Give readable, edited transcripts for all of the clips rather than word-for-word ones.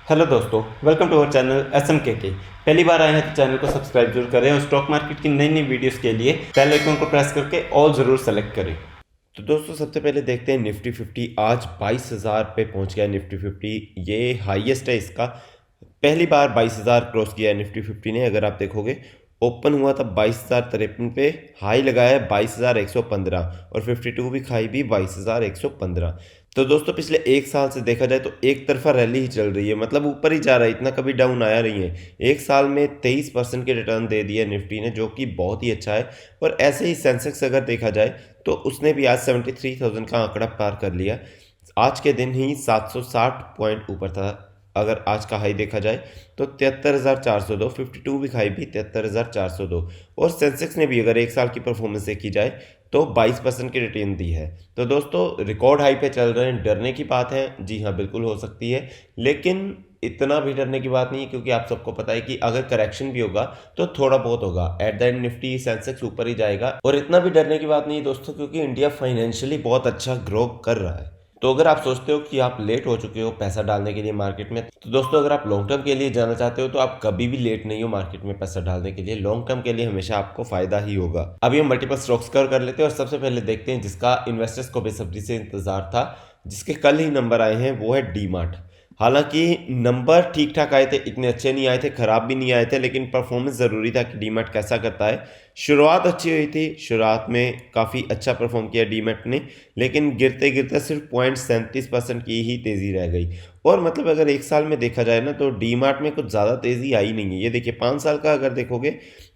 Hello दोस्तों, welcome to our channel SMKK। पहली बार आए हैं तो चैनल को सब्सक्राइब जरूर करें और स्टॉक मार्केट की नई नई वीडियोस के लिए बेल आइकन को प्रेस करके ऑल ज़रूर सेलेक्ट करें। तो दोस्तों सबसे पहले देखते हैं निफ्टी 50 आज 22,000 पे पहुंच गया। निफ्टी 50 ये हाईएस्ट है इसका, पहली बार 22,000 क्रॉस किया है निफ्टी 50 ने। अगर आप देखोगे ओपन हुआ था 22,053 पे, हाई लगाया है 22,115 और 52 भी खाई भी 22,115। तो दोस्तों पिछले एक साल से देखा जाए तो एक तरफा रैली ही चल रही है, मतलब ऊपर ही जा रहा है, इतना कभी डाउन आया नहीं है। एक साल में 23% के रिटर्न दे दिया निफ्टी ने, जो कि बहुत ही अच्छा है। और ऐसे ही सेंसेक्स अगर देखा जाए तो उसने भी आज 73,000 का आंकड़ा पार कर लिया। आज के दिन ही 760 पॉइंट ऊपर था। अगर आज का हाई देखा जाए तो 73,402, 52 भी खाई भी 73,402। और सेंसेक्स ने भी अगर एक साल की परफॉर्मेंस देखी जाए तो 22% की रिटर्न दी है। तो दोस्तों रिकॉर्ड हाई पे चल रहे हैं, डरने की बात है? जी हाँ, बिल्कुल हो सकती है, लेकिन इतना भी डरने की बात नहीं है, क्योंकि आप सबको पता है कि अगर करेक्शन भी होगा तो थोड़ा बहुत होगा। At the end Nifty Sensex ऊपर ही जाएगा। और इतना भी डरने की बात नहीं है दोस्तों, क्योंकि इंडिया फाइनेंशियली बहुत अच्छा ग्रो कर रहा है। तो अगर आप सोचते हो कि आप लेट हो चुके हो पैसा डालने के लिए मार्केट में, तो दोस्तों अगर आप लॉन्ग टर्म के लिए जाना चाहते हो तो आप कभी भी लेट नहीं हो मार्केट में पैसा डालने के लिए। लॉन्ग टर्म के लिए हमेशा आपको फायदा ही होगा। अभी हम मल्टीपल स्टॉक्स कवर कर लेते हैं और सबसे पहले देखते हैं जिसका इन्वेस्टर्स को बेसब्री से इंतजार था, जिसके कल ही नंबर आए हैं, वो है डीमार्ट। हालांकि नंबर ठीक ठाक आए थे, इतने अच्छे नहीं आए थे, खराब भी नहीं आए थे, लेकिन परफॉर्मेंस ज़रूरी था कि डीमार्ट कैसा करता है। शुरुआत अच्छी हुई थी, शुरुआत में काफ़ी अच्छा परफॉर्म किया डीमार्ट ने, लेकिन गिरते गिरते सिर्फ 0.37% की ही तेज़ी रह गई। और मतलब अगर एक साल में देखा जाए ना तो डीमार्ट में कुछ ज़्यादा तेज़ी आई नहीं है। ये देखिए 5 साल का अगर देखोगे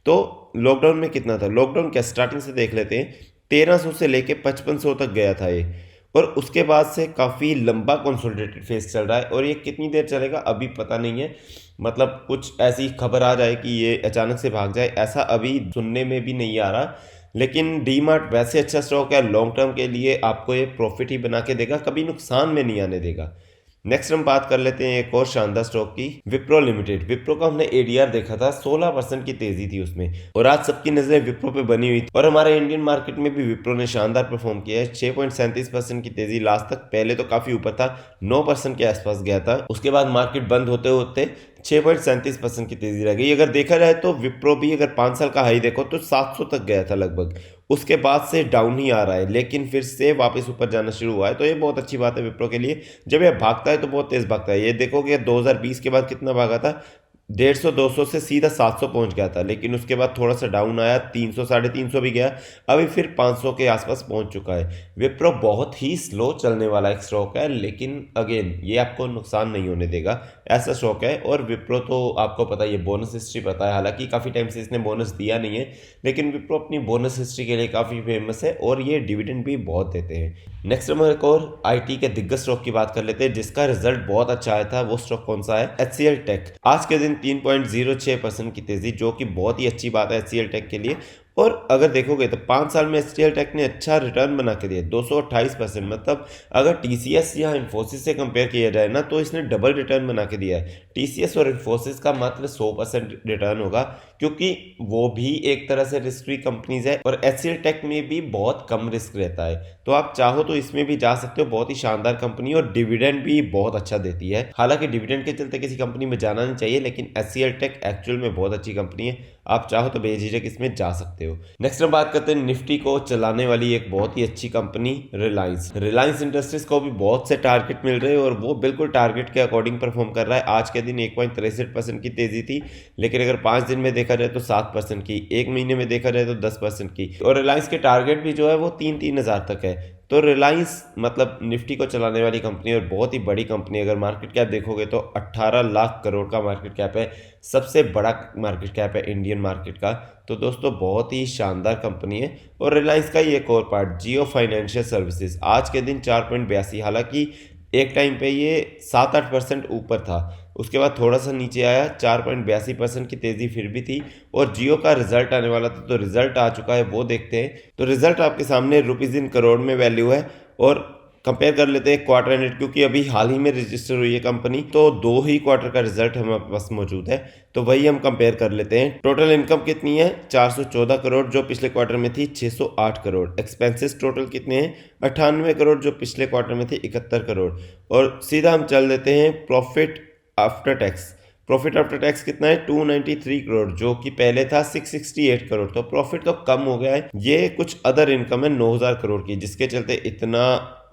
तो लॉकडाउन में कितना था, लॉकडाउन क्या स्टार्टिंग से देख लेते हैं, 1300 से लेके 5500 तक गया था ये। और उसके बाद से काफ़ी लंबा कंसोलिडेटेड फेज चल रहा है, और ये कितनी देर चलेगा अभी पता नहीं है। मतलब कुछ ऐसी खबर आ जाए कि ये अचानक से भाग जाए, ऐसा अभी सुनने में भी नहीं आ रहा। लेकिन डीमार्ट वैसे अच्छा स्टॉक है, लॉन्ग टर्म के लिए आपको ये प्रॉफिट ही बना के देगा, कभी नुकसान में नहीं आने देगा। नेक्स्ट हम बात कर लेते हैं एक और शानदार स्टॉक की, विप्रो लिमिटेड। विप्रो का हमने एडीआर देखा था, 16% की तेजी थी उसमें, और आज सबकी नजरें विप्रो पे बनी हुई थी। और हमारे इंडियन मार्केट में भी विप्रो ने शानदार परफॉर्म किया है, 6.37% की तेजी लास्ट तक। पहले तो काफी ऊपर था, 9% के आसपास गया था, उसके बाद मार्केट बंद होते होते 6.37% की तेजी रह गई। अगर देखा जाए तो विप्रो भी अगर 5 साल का हाई देखो तो 700 तक गया था लगभग, उसके बाद से डाउन ही आ रहा है, लेकिन फिर से वापस ऊपर जाना शुरू हुआ है। तो ये बहुत अच्छी बात है विप्रो के लिए। जब ये भागता है तो बहुत तेज भागता है। ये देखोगे 2020 के बाद कितना भागा था, 150 200 से सीधा 700 पहुंच गया था, लेकिन उसके बाद थोड़ा सा डाउन आया, 300 350 भी गया, अभी फिर 500 के आसपास पहुंच चुका है। विप्रो बहुत ही स्लो चलने वाला एक स्टॉक है, लेकिन अगेन ये आपको नुकसान नहीं होने देगा, ऐसा स्टॉक है। और विप्रो तो आपको पता है, ये बोनस हिस्ट्री पता है, हालांकि काफ़ी टाइम से इसने बोनस दिया नहीं है, लेकिन विप्रो अपनी बोनस हिस्ट्री के लिए काफ़ी फेमस है, और ये डिविडेंड भी बहुत देते हैं। नेक्स्ट हम एक और आईटी के दिग्गज स्टॉक की बात कर लेते हैं, जिसका रिजल्ट बहुत अच्छा आया था। वो स्टॉक कौन सा है? HCL tech. आज के दिन 3.06% की तेजी, जो कि बहुत ही अच्छी बात है HCL टेक के लिए। और अगर देखोगे तो 5 साल में HCL टेक ने अच्छा रिटर्न बना के दिया, 228%। मतलब अगर TCS या इन्फोसिस से कंपेयर किया जाए ना तो इसने डबल रिटर्न बना के दिया है। TCS और इन्फोसिस का मात्र 100% रिटर्न होगा, क्योंकि वो भी एक तरह से रिस्क फ्री कंपनीज है, और HCL टेक में भी बहुत कम रिस्क रहता है। तो आप चाहो तो इसमें भी जा सकते हो, बहुत ही शानदार कंपनी, और डिविडेंड भी बहुत अच्छा देती है। हालांकि डिविडेंड के चलते किसी कंपनी में जाना नहीं चाहिए, लेकिन HCL टेक एक्चुअल में बहुत अच्छी कंपनी है, आप चाहो तो बेझिझक इसमें जा सकते हो। नेक्स्ट हम बात करते हैं निफ्टी को चलाने वाली एक बहुत ही अच्छी कंपनी, रिलायंस। रिलायंस इंडस्ट्रीज को भी बहुत से टारगेट मिल रहे हैं, और वो बिल्कुल टारगेट के अकॉर्डिंग परफॉर्म कर रहा है। आज के दिन 1.63% की तेजी थी, लेकिन अगर 5 दिन में देखा जाए तो 7% की, एक महीने में देखा जाए तो 10% की। और रिलायंस के टारगेट भी जो है वो 3-3 हज़ार तक है। तो रिलायंस मतलब निफ्टी को चलाने वाली कंपनी, और बहुत ही बड़ी कंपनी। अगर मार्केट कैप देखोगे तो 18 लाख करोड़ का मार्केट कैप है, सबसे बड़ा मार्केट कैप है इंडियन मार्केट का। तो दोस्तों बहुत ही शानदार कंपनी है। और रिलायंस का ही एक और पार्ट, जियो फाइनेंशियल सर्विसेज, आज के दिन 4.82, हालांकि एक टाइम पे ये 7-8% ऊपर था, उसके बाद थोड़ा सा नीचे आया, 4.82% की तेज़ी फिर भी थी। और जियो का रिजल्ट आने वाला था, तो रिजल्ट आ चुका है, वो देखते हैं। तो रिजल्ट आपके सामने रुपीज़ इन करोड़ में वैल्यू है। और कंपेयर कर लेते हैं क्वार्टर एंडेड, क्योंकि अभी हाल ही में रजिस्टर हुई है कंपनी, तो 2 ही क्वार्टर का रिजल्ट हमारे पास मौजूद है, तो वही हम कंपेयर कर लेते हैं। टोटल इनकम कितनी है? 414 करोड़, जो पिछले क्वार्टर में थी 608 करोड़। एक्सपेंसेस टोटल कितने हैं? 98 करोड़, जो पिछले क्वार्टर में थे 71 करोड़। और सीधा हम चल देते हैं profit after tax, profit after tax कितना है 293 करोड़, जो कि पहले था 668 करोड़। तो प्रॉफिट तो कम हो गया है। ये कुछ अदर इनकम है 9000 करोड़ की, जिसके चलते इतना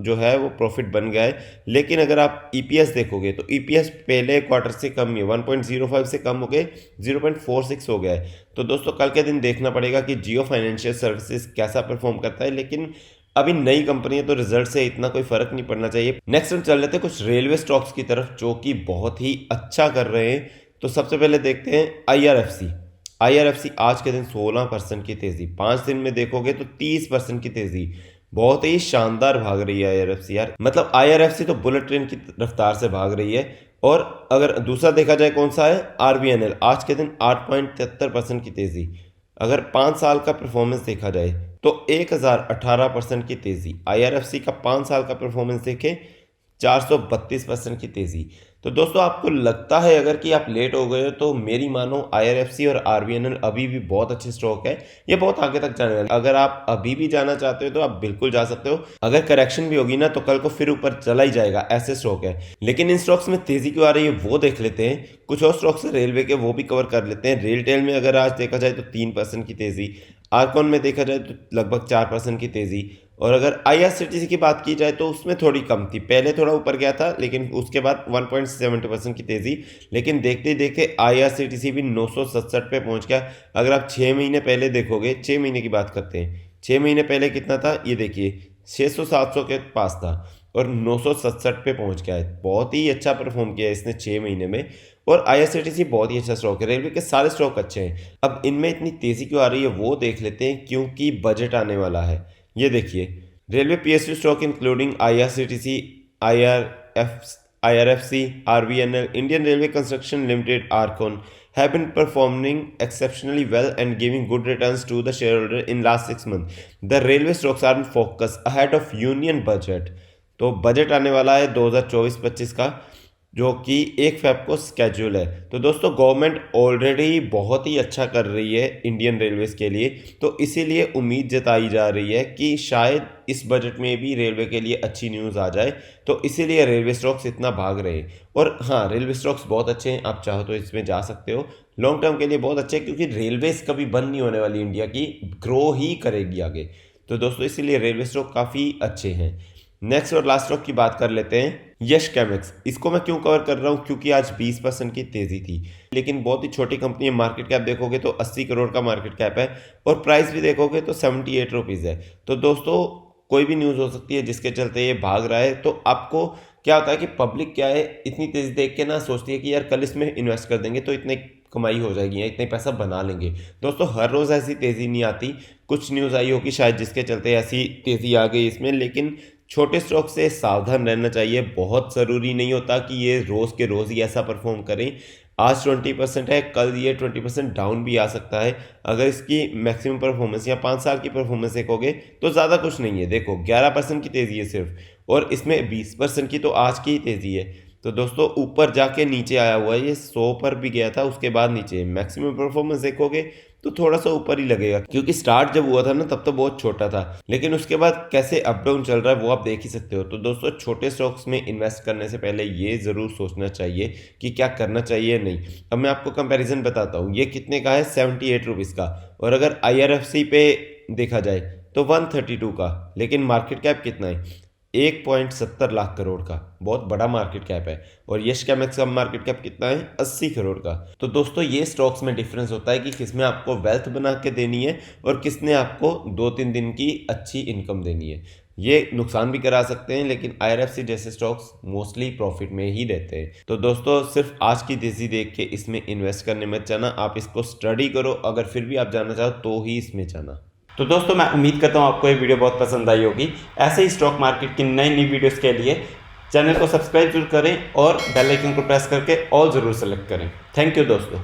जो है वो प्रॉफिट बन गया है। लेकिन अगर आप ईपीएस देखोगे तो ईपीएस पहले क्वार्टर से कम है, 1.05 से कम हो गए 0.46 हो गया है। तो दोस्तों कल के दिन देखना पड़ेगा कि जियो फाइनेंशियल सर्विसेज कैसा परफॉर्म करता है, लेकिन अभी नई कंपनी है तो रिजल्ट से इतना कोई फर्क नहीं पड़ना चाहिए। नेक्स्ट हम चल लेते हैं कुछ रेलवे स्टॉक्स की तरफ जो कि बहुत ही अच्छा कर रहे हैं। तो सबसे पहले देखते हैं आईआरएफसी। आईआरएफसी आज के दिन 16% की तेजी, 5 दिन में देखोगे तो 30% की तेजी, बहुत ही शानदार भाग रही है आईआरएफसी यार। मतलब आईआरएफसी तो बुलेट ट्रेन की रफ्तार से भाग रही है। और अगर दूसरा देखा जाए कौन सा है, आरबीएनएल, आज के दिन 8.73% की तेजी। अगर 5 साल का परफॉर्मेंस देखा जाए तो 1018% की तेजी। आईआरएफसी का 5 साल का परफॉर्मेंस देखें 432% की तेजी। तो दोस्तों आपको लगता है अगर कि आप लेट हो गए हो तो मेरी मानो आईआरएफसी और आरबीएनएल अभी भी बहुत अच्छे स्टॉक है, ये बहुत आगे तक जाने वाले। अगर आप अभी भी जाना चाहते हो तो आप बिल्कुल जा सकते हो। अगर करेक्शन भी होगी ना तो कल को फिर ऊपर चला ही जाएगा, ऐसे स्टॉक है। लेकिन इन स्टॉक्स में तेजी क्यों आ रही है वो देख लेते हैं। कुछ और स्टॉक्स है रेलवे के, वो भी कवर कर लेते हैं। रेलटेल में अगर आज देखा जाए तो 3% की तेजी, आरकॉन में देखा जाए तो लगभग 4% की तेजी। और अगर आईआरसीटीसी की बात की जाए तो उसमें थोड़ी कम थी, पहले थोड़ा ऊपर गया था लेकिन उसके बाद 1.70% की तेजी। लेकिन देखते ही देखते आईआरसीटीसी भी 967 पे पहुंच गया। अगर आप 6 महीने पहले देखोगे, 6 महीने की बात करते हैं, 6 महीने पहले कितना था ये देखिए, 600-700 के पास था और 967 पे पहुंच गया है। बहुत ही अच्छा परफॉर्म किया है इसने 6 महीने में। और आईआरसीटीसी बहुत ही अच्छा स्टॉक है, रेलवे के सारे स्टॉक अच्छे हैं। अब इनमें इतनी तेजी क्यों आ रही है वो देख लेते हैं, क्योंकि बजट आने वाला है। ये देखिए, railway PSU stock including IRCTC, IRFC, RVNL, Indian railway construction limited, IRCON have been performing exceptionally well and giving good returns to the shareholder in last 6 months. The railway stocks are in focus ahead of union budget. तो budget आने वाला है 2024-25 का, जो कि 1 Feb को schedule है। तो दोस्तों गवर्नमेंट ऑलरेडी बहुत ही अच्छा कर रही है इंडियन रेलवेज के लिए, तो इसीलिए उम्मीद जताई जा रही है कि शायद इस बजट में भी रेलवे के लिए अच्छी न्यूज़ आ जाए। तो इसीलिए रेलवे स्टॉक्स इतना भाग रहे हैं। और हाँ, रेलवे स्टॉक्स बहुत अच्छे हैं, आप चाहो तो इसमें जा सकते हो, लॉन्ग टर्म के लिए बहुत अच्छे हैं, क्योंकि रेलवेज कभी बंद नहीं होने वाली, इंडिया की ग्रो ही करेगी आगे। तो दोस्तों इसीलिए रेलवे स्टॉक काफ़ी अच्छे हैं। नेक्स्ट और लास्ट स्टॉक की बात कर लेते हैं, यश केमिक्स। इसको मैं क्यों कवर कर रहा हूँ, क्योंकि आज 20% की तेजी थी, लेकिन बहुत ही छोटी कंपनी है। मार्केट कैप देखोगे तो 80 करोड़ का मार्केट कैप है और प्राइस भी देखोगे तो 78 रुपीज़ है। तो दोस्तों कोई भी न्यूज़ हो सकती है जिसके चलते ये भाग रहा है। तो आपको क्या होता है कि पब्लिक क्या है, इतनी तेज़ी देख के ना सोचती है कि यार कल इसमें इन्वेस्ट कर देंगे तो इतने कमाई हो जाएगी या इतने पैसा बना लेंगे। दोस्तों हर रोज़ ऐसी तेज़ी नहीं आती, कुछ न्यूज़ आई होगी शायद जिसके चलते ऐसी तेज़ी आ गई इसमें। लेकिन छोटे स्टॉक से सावधान रहना चाहिए, बहुत ज़रूरी नहीं होता कि ये रोज़ के रोज़ ही ऐसा परफॉर्म करें। आज 20% है, कल ये 20% डाउन भी आ सकता है। अगर इसकी मैक्सिमम परफॉर्मेंस या 5 साल की परफॉर्मेंस देखोगे तो ज़्यादा कुछ नहीं है। देखो 11% की तेज़ी है सिर्फ, और इसमें 20% की तो आज की ही तेज़ी है। तो दोस्तों ऊपर जाके नीचे आया हुआ है, ये 100 पर भी गया था, उसके बाद नीचे। मैक्सिमम परफॉर्मेंस देखोगे तो थोड़ा सा ऊपर ही लगेगा, क्योंकि स्टार्ट जब हुआ था ना तब तो बहुत छोटा था, लेकिन उसके बाद कैसे अप डाउन चल रहा है वो आप देख ही सकते हो। तो दोस्तों छोटे स्टॉक्स में इन्वेस्ट करने से पहले ये ज़रूर सोचना चाहिए कि क्या करना चाहिए नहीं। अब मैं आपको कंपैरिजन बताता हूँ, ये कितने का है, 78 रुपीज़ का। और अगर आईआरएफसी पे देखा जाए तो 132 का, लेकिन मार्केट कैप कितना है, 1.70 लाख करोड़ का, बहुत बड़ा मार्केट कैप है। और यश केमिक्स का मार्केट कैप कितना है, 80 करोड़ का। तो दोस्तों ये स्टॉक्स में डिफरेंस होता है कि किसमें आपको वेल्थ बना के देनी है और किसने आपको 2-3 दिन की अच्छी इनकम देनी है। ये नुकसान भी करा सकते हैं, लेकिन आईआरएफसी जैसे स्टॉक्स मोस्टली प्रॉफिट में ही रहते हैं। तो दोस्तों सिर्फ आज की तेजी देख के इसमें इन्वेस्ट करने मत जाना, आप इसको स्टडी करो, अगर फिर भी आप जाना चाहो तो ही इसमें जाना। तो दोस्तों मैं उम्मीद करता हूँ आपको ये वीडियो बहुत पसंद आई होगी। ऐसे ही स्टॉक मार्केट की नई नई वीडियोस के लिए चैनल को सब्सक्राइब जरूर करें और बेल आइकन को प्रेस करके ऑल ज़रूर सेलेक्ट करें। थैंक यू दोस्तों।